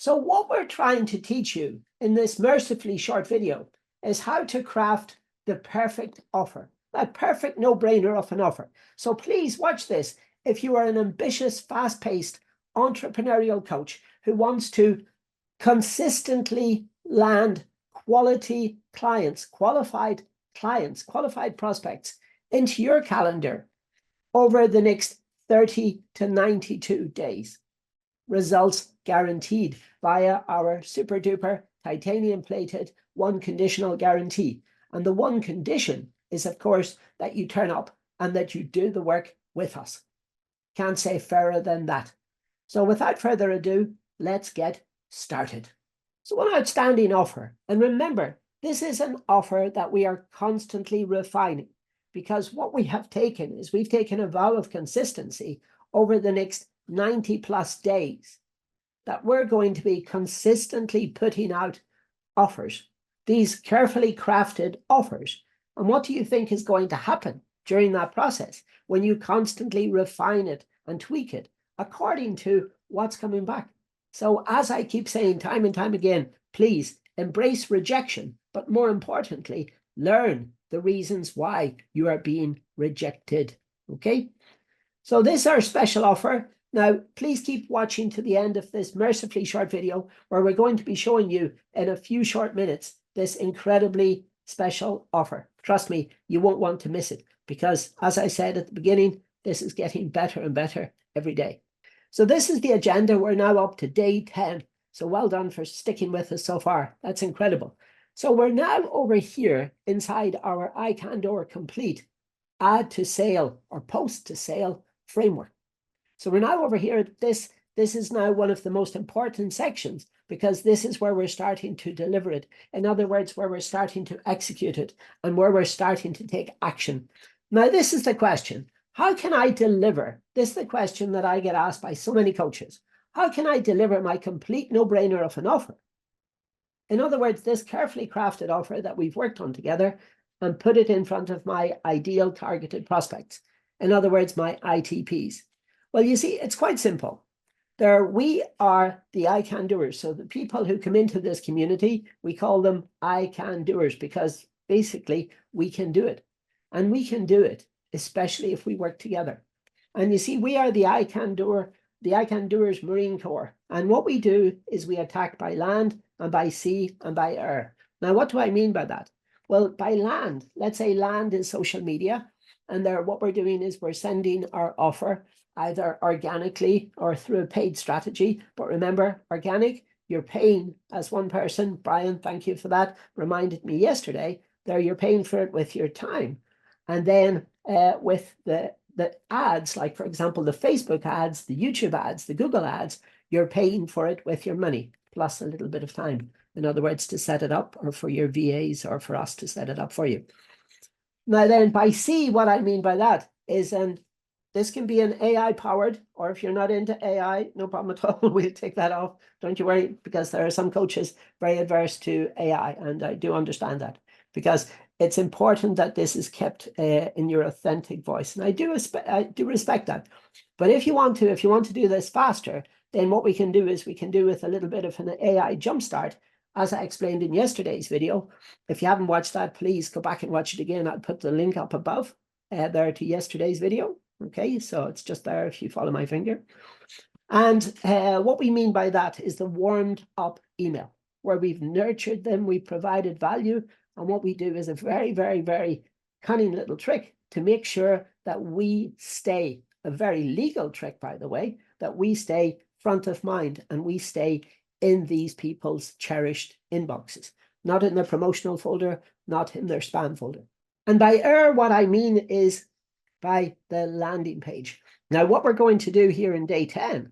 So what we're trying to teach you in this mercifully short video is how to craft the perfect offer, that perfect no-brainer of an offer. So please watch this. If you are an ambitious, fast-paced entrepreneurial coach who wants to consistently land quality clients, qualified prospects into your calendar over the next 30 to 92 days. Results guaranteed via our super duper titanium plated one conditional guarantee. And the one condition is, of course, that you turn up and that you do the work with us. Can't say fairer than that. So without further ado, let's get started. So an outstanding offer. And remember, this is an offer that we are constantly refining, because what we have taken is we've taken a vow of consistency over the next 90 plus days that we're going to be consistently putting out offers, these carefully crafted offers. And what do you think is going to happen during that process when you constantly refine it and tweak it according to what's coming back? So as I keep saying time and time again, please embrace rejection, but more importantly, learn the reasons why you are being rejected. Okay? So this is our special offer. Now, please keep watching to the end of this mercifully short video, where we're going to be showing you in a few short minutes this incredibly special offer. Trust me, you won't want to miss it, because as I said at the beginning, this is getting better and better every day. So this is the agenda. We're now up to day 10. So well done for sticking with us so far. That's incredible. So we're now over here inside our iCandor Complete add to sale or post to sale framework. So we're now over here at this. This is now one of the most important sections, because this is where we're starting to deliver it. In other words, where we're starting to execute it and where we're starting to take action. Now, this is the question. How can I deliver? This is the question that I get asked by so many coaches. How can I deliver my complete no-brainer of an offer? In other words, this carefully crafted offer that we've worked on together, and put it in front of my ideal targeted prospects. In other words, my ITPs. Well, you see, it's quite simple. We are the I can doers. So the people who come into this community, we call them I can doers, because basically we can do it. And we can do it, especially if we work together. And you see, we are the I can doers Marine Corps. And what we do is we attack by land and by sea and by air. Now, what do I mean by that? Well, by land, let's say land is social media. And there, what we're doing is we're sending our offer either organically or through a paid strategy. But remember, organic, you're paying as one person. Brian, thank you for that. Reminded me yesterday, there you're paying for it with your time. And then with the ads, like for example, the Facebook ads, the YouTube ads, the Google ads, you're paying for it with your money, plus a little bit of time. In other words, to set it up, or for your VAs, or for us to set it up for you. Now then, by C, what I mean by that is, and this can be an AI powered, or if you're not into AI, no problem at all, we'll take that off. Don't you worry, because there are some coaches very adverse to AI, and I do understand that, because it's important that this is kept in your authentic voice. And I do respect that. But if you want to do this faster, then what we can do is we can do with a little bit of an AI jumpstart, as I explained in yesterday's video. If you haven't watched that, please go back and watch it again. I'll put the link up above there to yesterday's video. Okay, so it's just there if you follow my finger. And what we mean by that is the warmed up email, where we've nurtured them, we've provided value. And what we do is a very, very, very cunning little trick to make sure that we stay, a very legal trick, by the way, that we stay front of mind and we stay in these people's cherished inboxes, not in their promotional folder, not in their spam folder. And by air, what I mean is by the landing page. Now, what we're going to do here in day 10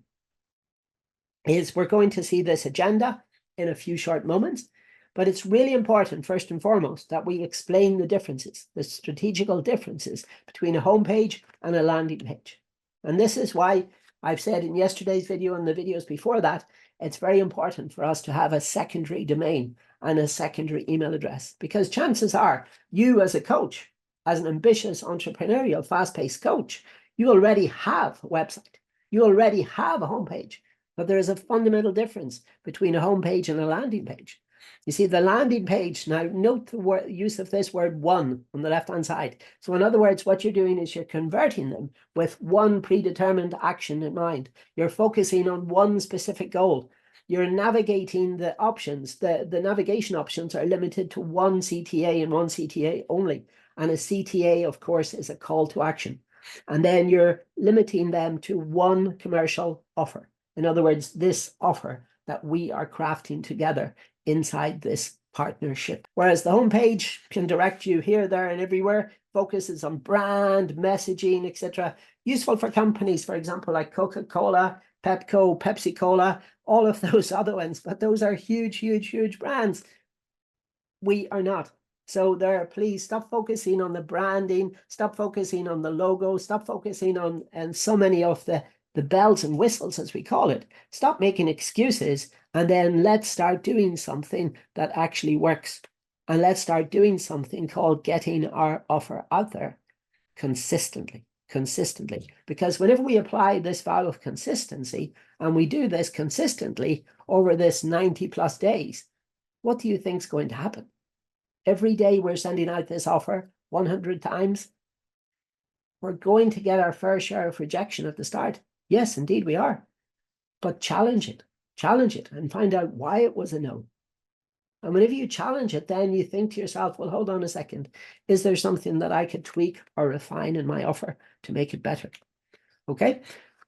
is we're going to see this agenda in a few short moments, but it's really important, first and foremost, that we explain the differences, the strategical differences between a homepage and a landing page. And this is why I've said in yesterday's video and the videos before that, it's very important for us to have a secondary domain and a secondary email address, because chances are you as a coach, as an ambitious entrepreneurial fast-paced coach, you already have a website. You already have a homepage. But there is a fundamental difference between a home page and a landing page. You see, the landing page, now note the use of this word one on the left-hand side. So in other words, what you're doing is you're converting them with one predetermined action in mind. You're focusing on one specific goal. You're navigating the options. The navigation options are limited to one CTA and one CTA only. And a CTA, of course, is a call to action. And then you're limiting them to one commercial offer. In other words, this offer that we are crafting together inside this partnership. Whereas the homepage can direct you here, there, and everywhere, focuses on brand, messaging, etc. Useful for companies, for example, like Coca-Cola, Pepco, Pepsi-Cola, all of those other ones, but those are huge, huge, huge brands. We are not. So there, please stop focusing on the branding, stop focusing on the logo, stop focusing on and so many of the bells and whistles, as we call it. Stop making excuses, and then let's start doing something that actually works. And let's start doing something called getting our offer out there consistently. Because whenever we apply this vow of consistency, and we do this consistently over this 90+ days, what do you think is going to happen? Every day we're sending out this offer 100 times. We're going to get our fair share of rejection at the start. Yes, indeed we are. But challenge it and find out why it was a no. And whenever you challenge it, then you think to yourself, well, hold on a second. Is there something that I could tweak or refine in my offer to make it better? Okay.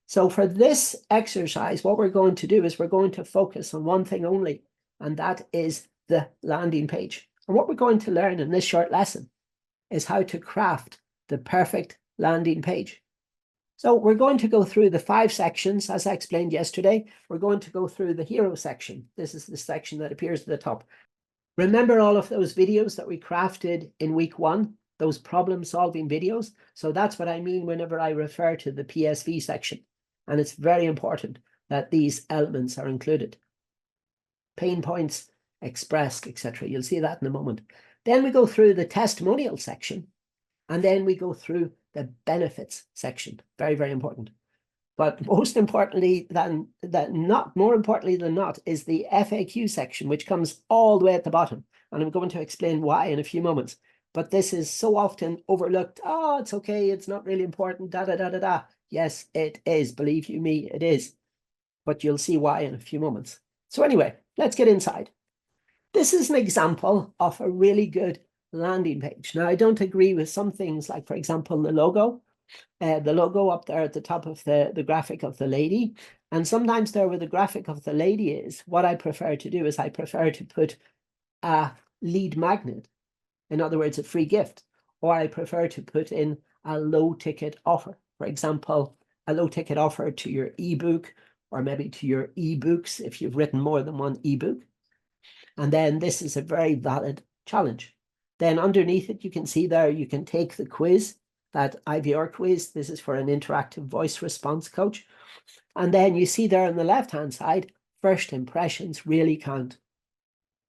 So for this exercise, what we're going to do is we're going to focus on one thing only, and that is the landing page. And what we're going to learn in this short lesson is how to craft the perfect landing page. So we're going to go through the 5 sections, as I explained yesterday. We're going to go through the hero section. This is the section that appears at the top. Remember all of those videos that we crafted in week 1, those problem-solving videos? So that's what I mean whenever I refer to the PSV section. And it's very important that these elements are included. Pain points expressed, etc. You'll see that in a moment. Then we go through the testimonial section, and then we go through the benefits section. Very, very important. But most importantly more importantly than not, is the FAQ section, which comes all the way at the bottom. And I'm going to explain why in a few moments. But this is so often overlooked. Oh, it's okay. It's not really important. Yes, it is. Believe you me, it is. But you'll see why in a few moments. So anyway, let's get inside. This is an example of a really good landing page. Now, I don't agree with some things, like, for example, the logo up there at the top of the graphic of the lady. And sometimes there where the graphic of the lady is, what I prefer to do is I prefer to put a lead magnet. In other words, a free gift. Or I prefer to put in a low ticket offer. For example, a low ticket offer to your ebook, or maybe to your ebooks if you've written more than one ebook. And then this is a very valid challenge. Then underneath it, you can see there, you can take the quiz, that IVR quiz. This is for an interactive voice response coach. And then you see there on the left-hand side, first impressions really count.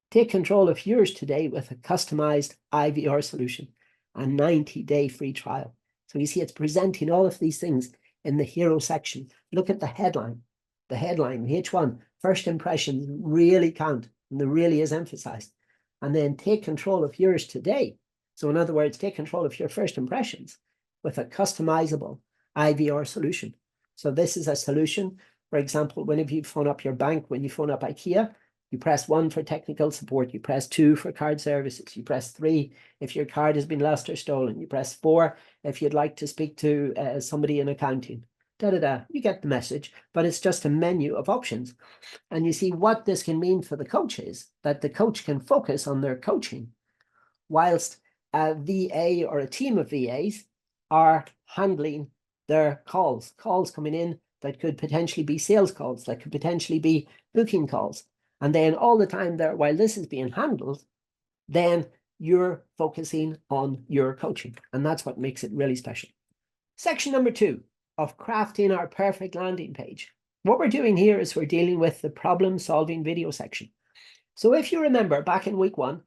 Take control of yours today with a customized IVR solution, a 90-day free trial. So you see it's presenting all of these things in the hero section. Look at the headline. The headline, H1, first impressions really count, and the really is emphasized. And then take control of yours today. So in other words, take control of your first impressions with a customizable IVR solution. So this is a solution. For example, whenever you phone up your bank, when you phone up IKEA, you press 1 for technical support, you press 2 for card services, you press 3 if your card has been lost or stolen, you press 4 if you'd like to speak to somebody in accounting. You get the message, but it's just a menu of options. And you see what this can mean for the coach is that the coach can focus on their coaching, whilst a VA or a team of VAs are handling their calls coming in that could potentially be sales calls, that could potentially be booking calls. And then all the time there, while this is being handled, then you're focusing on your coaching. And that's what makes it really special. Section number 2 of crafting our perfect landing page. What we're doing here is we're dealing with the problem-solving video section. So if you remember back in week 1,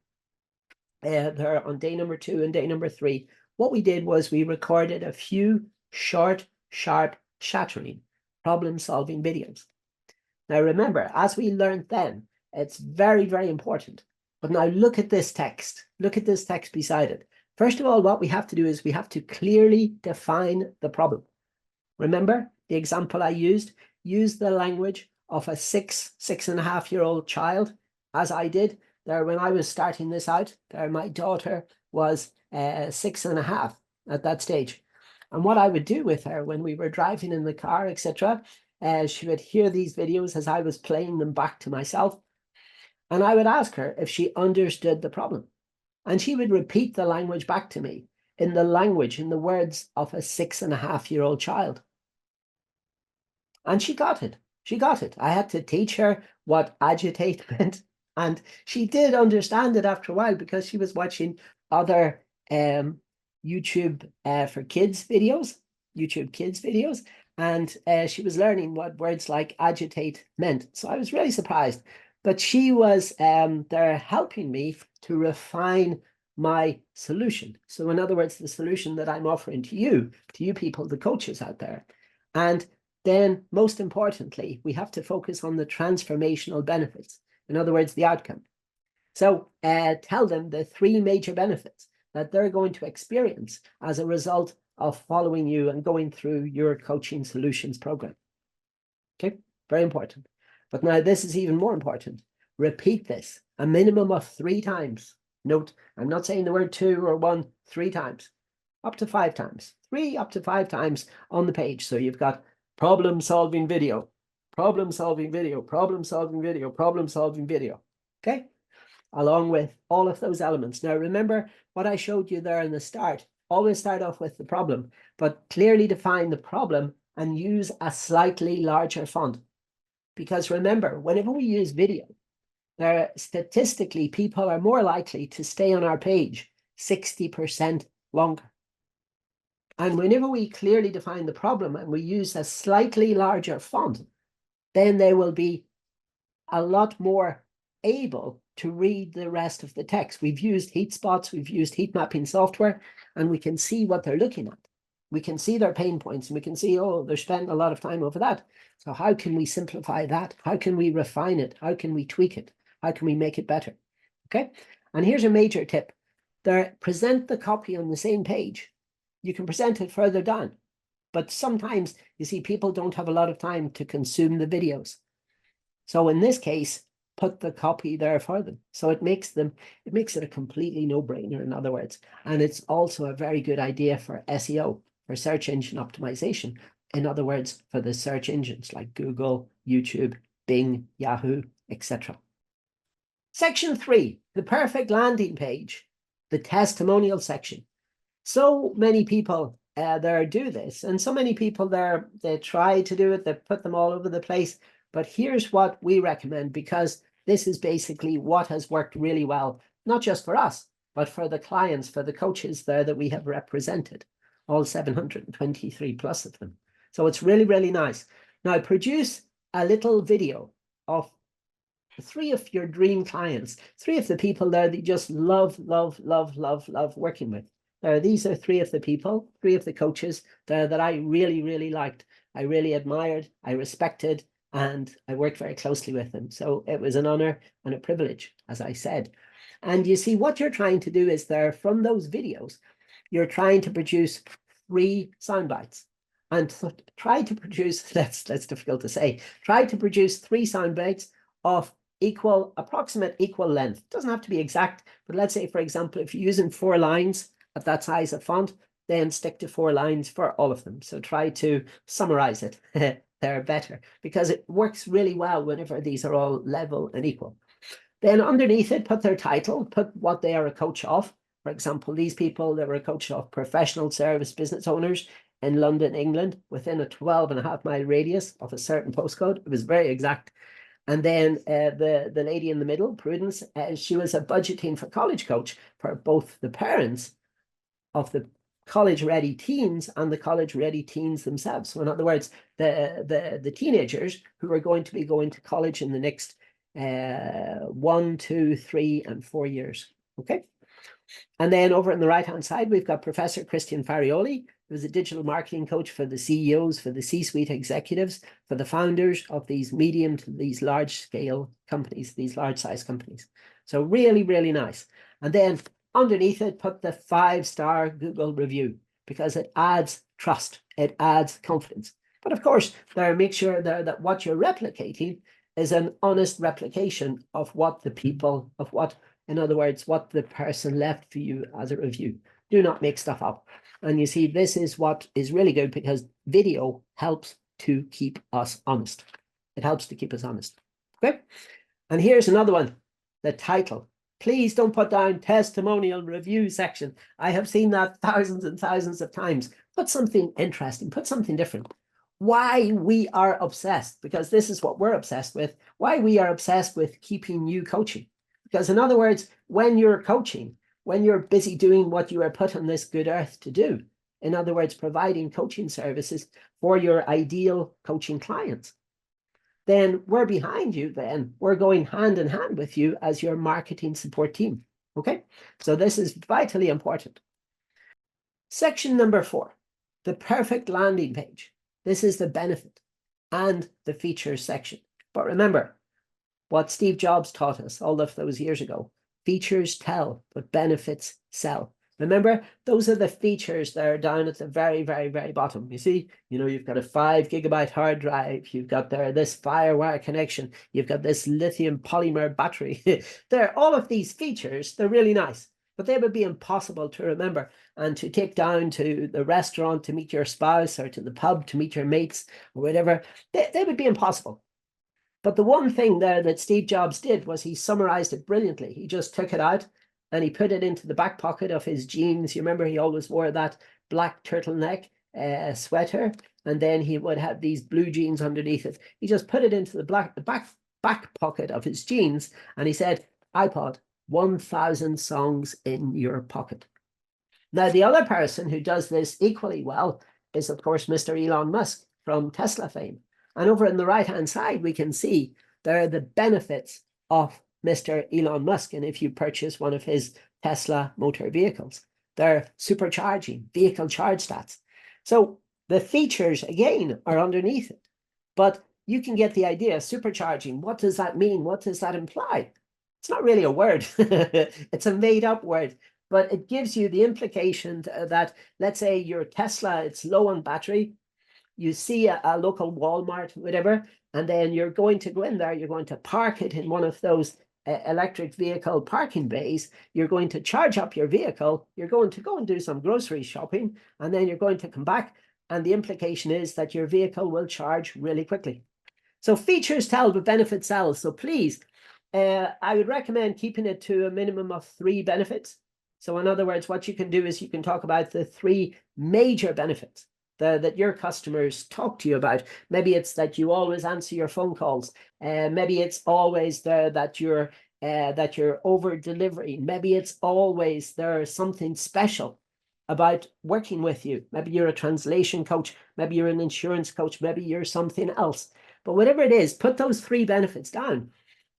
there on day number 2 and day number 3, what we did was we recorded a few short, sharp, shattering problem-solving videos. Now, remember, as we learned then, it's very, very important. But now look at this text. Look at this text beside it. First of all, what we have to do is we have to clearly define the problem. Remember the example I used? Use the language of a 6.5-year-old child, as I did there when I was starting this out. There, my daughter was 6.5 at that stage. And what I would do with her when we were driving in the car, etc., she would hear these videos as I was playing them back to myself. And I would ask her if she understood the problem. And she would repeat the language back to me in the language, in the words of a 6.5-year-old child. And she got it. She got it. I had to teach her what agitate meant. And she did understand it after a while because she was watching other YouTube for kids videos, and she was learning what words like agitate meant. So I was really surprised. But she was there helping me to refine my solution. So in other words, the solution that I'm offering to you people, the coaches out there. And then most importantly, we have to focus on the transformational benefits. In other words, the outcome. So tell them the 3 major benefits that they're going to experience as a result of following you and going through your coaching solutions program. Okay, very important. But now this is even more important. Repeat this a minimum of 3 times. Note, I'm not saying the word 2 or 1, 3 times, up to 5 times, 3 up to 5 times on the page. So you've got problem solving video, problem solving video, problem solving video, problem solving video. Okay, along with all of those elements. Now, remember what I showed you there in the start. Always start off with the problem, but clearly define the problem and use a slightly larger font. Because remember, whenever we use video, statistically, people are more likely to stay on our page 60% longer. And whenever we clearly define the problem and we use a slightly larger font, then they will be a lot more able to read the rest of the text. We've used heat spots, we've used heat mapping software, and we can see what they're looking at. We can see their pain points, and we can see, oh, they're spending a lot of time over that. So how can we simplify that? How can we refine it? How can we tweak it? How can we make it better? Okay, and here's a major tip. Present the copy on the same page. You can present it further down, but sometimes, you see, people don't have a lot of time to consume the videos. So in this case, put the copy there for them. So it makes it a completely no-brainer, in other words. And it's also a very good idea for SEO, for search engine optimization. In other words, for the search engines like Google, YouTube, Bing, Yahoo, etc. Section 3, the perfect landing page, the testimonial section. So many people there do this, and so many people there, they try to do it, they put them all over the place. But here's what we recommend, because this is basically what has worked really well, not just for us, but for the clients, for the coaches there that we have represented, all 723 plus of them. So it's really, really nice. Now produce a little video of 3 of your dream clients, 3 of the people there that you just love working with. These are 3 of the people, 3 of the coaches there that I really, really liked. I really admired, I respected, and I worked very closely with them. So it was an honor and a privilege, as I said. And you see, what you're trying to do is there, from those videos, you're trying to produce 3 sound bites. And try to produce, that's difficult to say, try to produce 3 sound bites of approximate equal length. It doesn't have to be exact, but let's say, for example, if you're using 4 lines at that size of font, then stick to 4 lines for all of them. So try to summarize it. They're better, because it works really well whenever these are all level and equal. Then underneath it, put their title, put what they are a coach of. For example, these people, they were a coach of professional service business owners in London, England, within a 12.5-mile radius of a certain postcode. It was very exact. And then the lady in the middle, Prudence, she was a budgeting for college coach for both the parents of the college-ready teens and the college-ready teens themselves. So in other words, the teenagers who are going to be going to college in the next 1, 2, 3, and 4 years. Okay. And then over on the right-hand side, we've got Professor Christian Farioli, It was a digital marketing coach for the CEOs, for the C-suite executives, for the founders of these medium to these large scale companies, these large size companies. So really, really nice. And then underneath it, put the 5-star Google review, because it adds trust, it adds confidence. But of course, make sure that what you're replicating is an honest replication of what the people, of what, in other words, what the person left for you as a review. Do not make stuff up. And you see, this is what is really good, because video helps to keep us honest. It helps to keep us honest. Okay. And here's another one, the title. Please don't put down testimonial review section. I have seen that thousands and thousands of times. Put something interesting, put something different. Why we are obsessed, because this is what we're obsessed with, why we are obsessed with keeping you coaching. Because in other words, when you're coaching, when you're busy doing what you are put on this good earth to do, in other words, providing coaching services for your ideal coaching clients, then we're behind you, then we're going hand in hand with you as your marketing support team. Okay, so this is vitally important. Section number 4, the perfect landing page. This is the benefit and the features section. But remember what Steve Jobs taught us all of those years ago: features tell, but benefits sell. Remember, those are the features that are down at the very, very, very bottom. You see, you've got a 5 GB hard drive. You've got this FireWire connection. You've got this lithium polymer battery. All of these features, they're really nice, but they would be impossible to remember and to take down to the restaurant to meet your spouse, or to the pub to meet your mates, or whatever. They would be impossible. But the one thing there that Steve Jobs did was he summarized it brilliantly. He just took it out and he put it into the back pocket of his jeans. You remember, he always wore that black turtleneck sweater, and then he would have these blue jeans underneath it. He just put it into the back pocket of his jeans, and he said, iPod, 1,000 songs in your pocket. Now, the other person who does this equally well is, of course, Mr. Elon Musk from Tesla fame. And over on the right-hand side, we can see there are the benefits of Mr. Elon Musk. And if you purchase one of his Tesla motor vehicles, they're supercharging, vehicle charge stats. So the features, again, are underneath it. But you can get the idea. Supercharging, what does that mean? What does that imply? It's not really a word. It's a made-up word. But it gives you the implication that, let's say your Tesla, it's low on battery. You see a local Walmart, whatever, and then you're going to go in there, you're going to park it in one of those electric vehicle parking bays. You're going to charge up your vehicle. You're going to go and do some grocery shopping, and then you're going to come back. And the implication is that your vehicle will charge really quickly. So features tell, but benefits sell. So please, I would recommend keeping it to a minimum of 3 benefits. So in other words, what you can do is you can talk about the 3 major benefits that your customers talk to you about. Maybe it's that you always answer your phone calls. Maybe it's always that you're over delivering. Maybe it's always there's something special about working with you. Maybe you're a translation coach. Maybe you're an insurance coach. Maybe you're something else. But whatever it is, put those 3 benefits down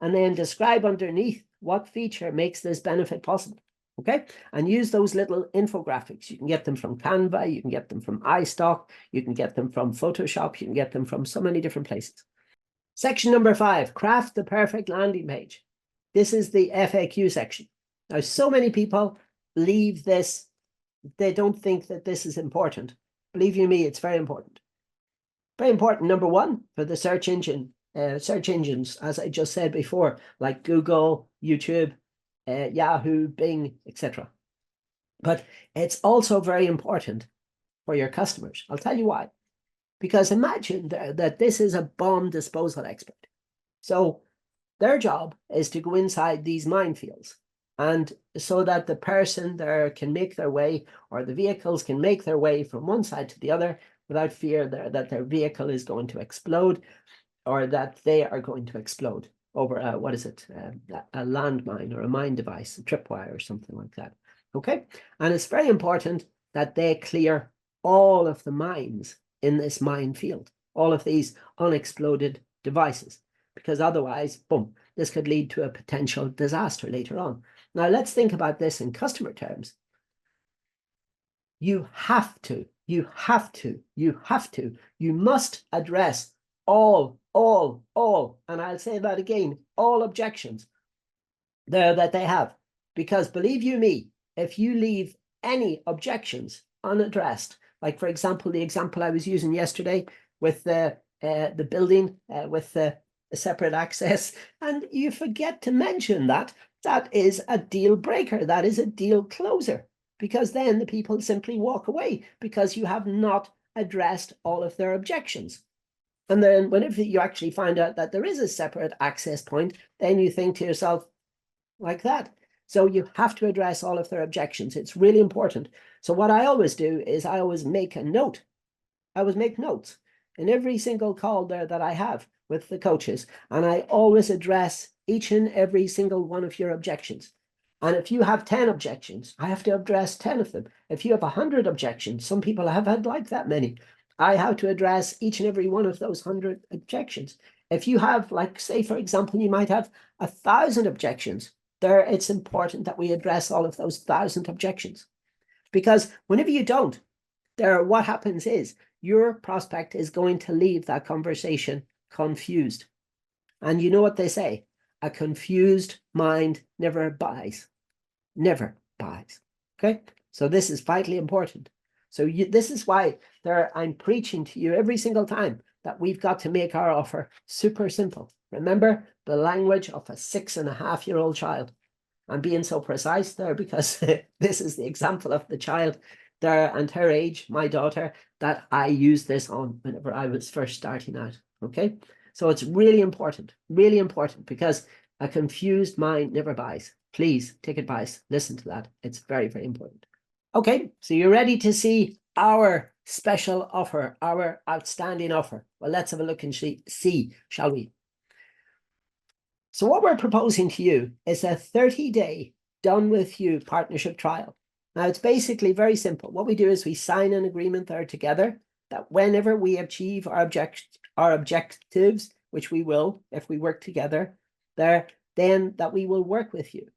and then describe underneath what feature makes this benefit possible. Okay, and use those little infographics. You can get them from Canva, you can get them from iStock, you can get them from Photoshop, you can get them from so many different places. Section number 5, craft the perfect landing page. This is the FAQ section. Now, so many people leave this, they don't think that this is important. Believe you me, it's very important. Very important, number 1, for the search engines, as I just said before, like Google, YouTube, Yahoo, Bing, etc. But it's also very important for your customers. I'll tell you why. Because imagine that this is a bomb disposal expert. So their job is to go inside these minefields, and so that the person there can make their way, or the vehicles can make their way from one side to the other without fear that their vehicle is going to explode, or that they are going to explode over a landmine or a mine device, a tripwire or something like that. Okay, and it's very important that they clear all of the mines in this minefield, all of these unexploded devices, because otherwise, boom, this could lead to a potential disaster later on. Now let's think about this in customer terms. You have to you must address all, and I'll say that again, all objections there that they have. Because believe you me, if you leave any objections unaddressed, like for example, the example I was using yesterday with the building with the separate access, and you forget to mention that, that is a deal breaker. That is a deal closer, because then the people simply walk away because you have not addressed all of their objections. And then whenever you actually find out that there is a separate access point, then you think to yourself like that. So you have to address all of their objections. It's really important. So what I always do is I always make a note. I always make notes in every single call there that I have with the coaches. And I always address each and every single one of your objections. And if you have 10 objections, I have to address 10 of them. If you have 100 objections, some people have had like that many, I have to address each and every one of those 100 objections. If you have, like, say, for example, you might have 1,000 objections, there it's important that we address all of those 1,000 objections. Because whenever you don't, there, what happens is your prospect is going to leave that conversation confused. And you know what they say, a confused mind never buys. Never buys. Okay, so this is vitally important. So this is why I'm preaching to you every single time that we've got to make our offer super simple. Remember the language of a 6.5-year-old child. I'm being so precise there because this is the example of the child there and her age, my daughter, that I used this on whenever I was first starting out. Okay, so it's really important, because a confused mind never buys. Please take advice, listen to that. It's very, very important. Okay, so you're ready to see our special offer, our outstanding offer. Well, let's have a look and see, shall we? So what we're proposing to you is a 30-day done with you partnership trial. Now, it's basically very simple. What we do is we sign an agreement there together that whenever we achieve our objectives, which we will if we work together there, then that we will work with you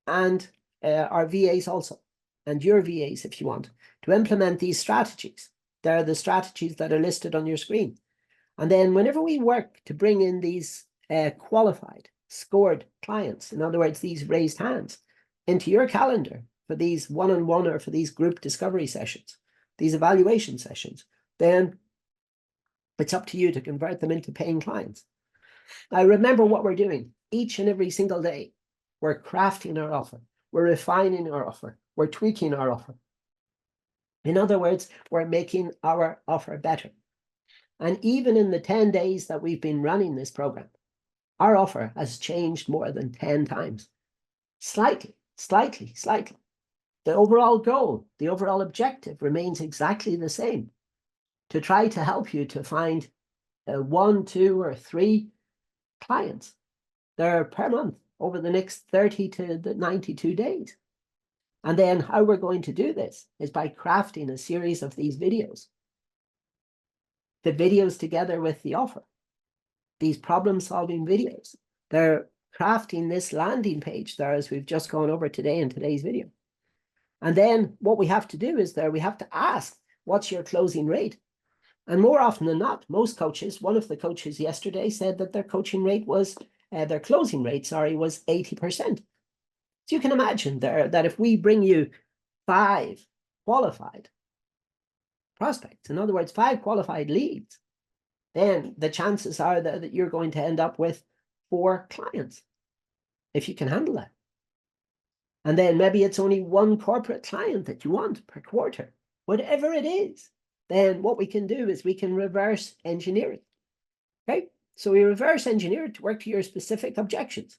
and our VAs also, and your VAs if you want, to implement these strategies. They're the strategies that are listed on your screen. And then whenever we work to bring in these qualified, scored clients, in other words, these raised hands, into your calendar for these one-on-one or for these group discovery sessions, these evaluation sessions, then it's up to you to convert them into paying clients. Now, remember what we're doing each and every single day. We're crafting our offer. We're refining our offer. We're tweaking our offer. In other words, we're making our offer better. And even in the 10 days that we've been running this program, our offer has changed more than 10 times. Slightly. The overall goal, the overall objective remains exactly the same. To try to help you to find 1, 2, or 3 clients there per month over the next 30 to 92 days. And then how we're going to do this is by crafting a series of these videos. The videos together with the offer. These problem-solving videos. They're crafting this landing page there as we've just gone over today in today's video. And then what we have to do is we have to ask, what's your closing rate? And more often than not, most coaches, one of the coaches yesterday said that their coaching rate was, their closing rate, was 80%. So you can imagine there that if we bring you 5 qualified prospects, in other words, 5 qualified leads, then the chances are that you're going to end up with 4 clients, if you can handle that. And then maybe it's only 1 corporate client that you want per quarter, whatever it is. Then what we can do is we can reverse engineer it. Okay, so we reverse engineer it to work to your specific objections.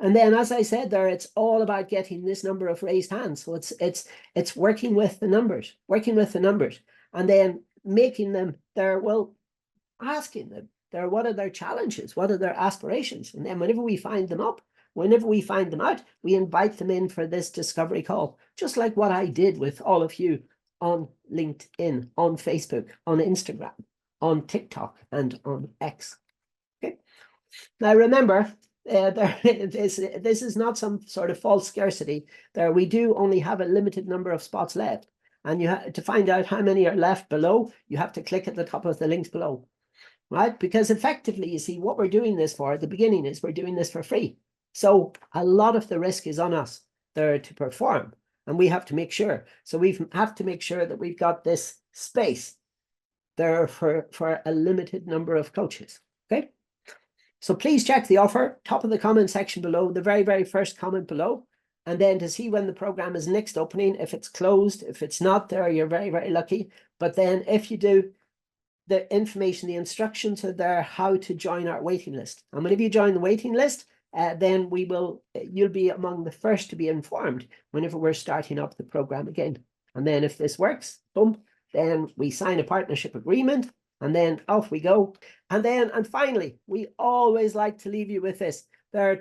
And then, as I said there, it's all about getting this number of raised hands. So it's working with the numbers, and then making them asking them what are their challenges, what are their aspirations, and then whenever we find them out, we invite them in for this discovery call, just like what I did with all of you on LinkedIn, on Facebook, on Instagram, on TikTok, and on X. Okay. Now remember, this is not some sort of false scarcity. We do only have a limited number of spots left. And you have to find out how many are left below, you have to click at the top of the links below, right? Because effectively, you see, what we're doing this for at the beginning is we're doing this for free. So a lot of the risk is on us there to perform, and we have to make sure. So we have to make sure that we've got this space there for a limited number of coaches, okay? So please check the offer, top of the comment section below, the very, very first comment below. And then to see when the program is next opening, if it's closed, if it's not there, you're very, very lucky. But then if you do, the information, the instructions are there how to join our waiting list. And whenever you join the waiting list, then you'll be among the first to be informed whenever we're starting up the program again. And then if this works, boom, then we sign a partnership agreement, and then off we go. And finally, we always like to leave you with this.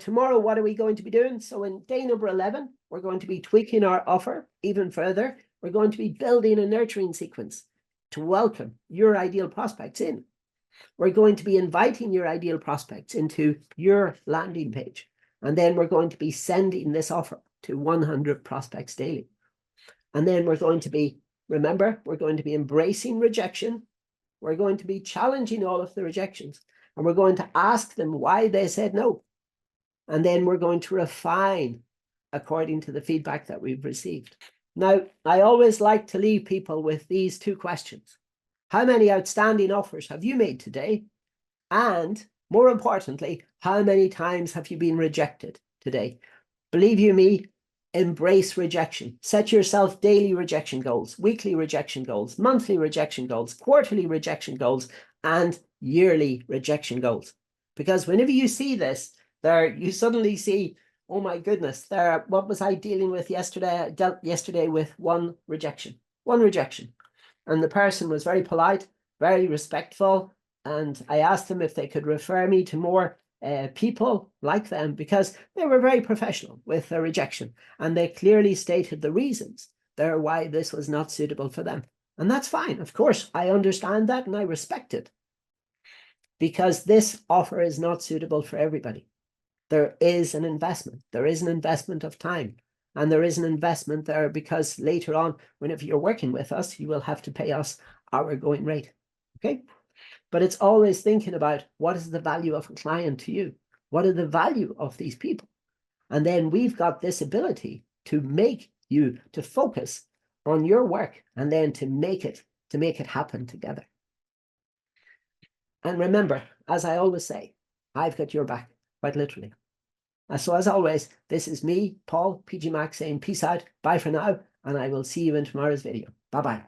Tomorrow, what are we going to be doing? So in day number 11, we're going to be tweaking our offer even further. We're going to be building a nurturing sequence to welcome your ideal prospects in. We're going to be inviting your ideal prospects into your landing page. And then we're going to be sending this offer to 100 prospects daily. And then we're going to be, remember, we're going to be embracing rejection. We're going to be challenging all of the rejections. And we're going to ask them why they said no. And then we're going to refine according to the feedback that we've received. Now, I always like to leave people with these two questions. How many outstanding offers have you made today? And more importantly, how many times have you been rejected today? Believe you me, embrace rejection. Set yourself daily rejection goals, weekly rejection goals, monthly rejection goals, quarterly rejection goals, and yearly rejection goals. Because whenever you see this, you suddenly see, oh my goodness, what was I dealing with yesterday? I dealt yesterday with one rejection. And the person was very polite, very respectful. And I asked them if they could refer me to more people like them, because they were very professional with their rejection. And they clearly stated the reasons there why this was not suitable for them. And that's fine. Of course, I understand that and I respect it, because this offer is not suitable for everybody. There is an investment. There is an investment of time. And there is an investment there because later on, whenever you're working with us, you will have to pay us our going rate. Okay? But it's always thinking about, what is the value of a client to you? What are the value of these people? And then we've got this ability to make you to focus on your work and then to make it happen together. And remember, as I always say, I've got your back, quite literally. So as always, this is me, Paul, PG Mac, saying peace out, bye for now, and I will see you in tomorrow's video. Bye-bye.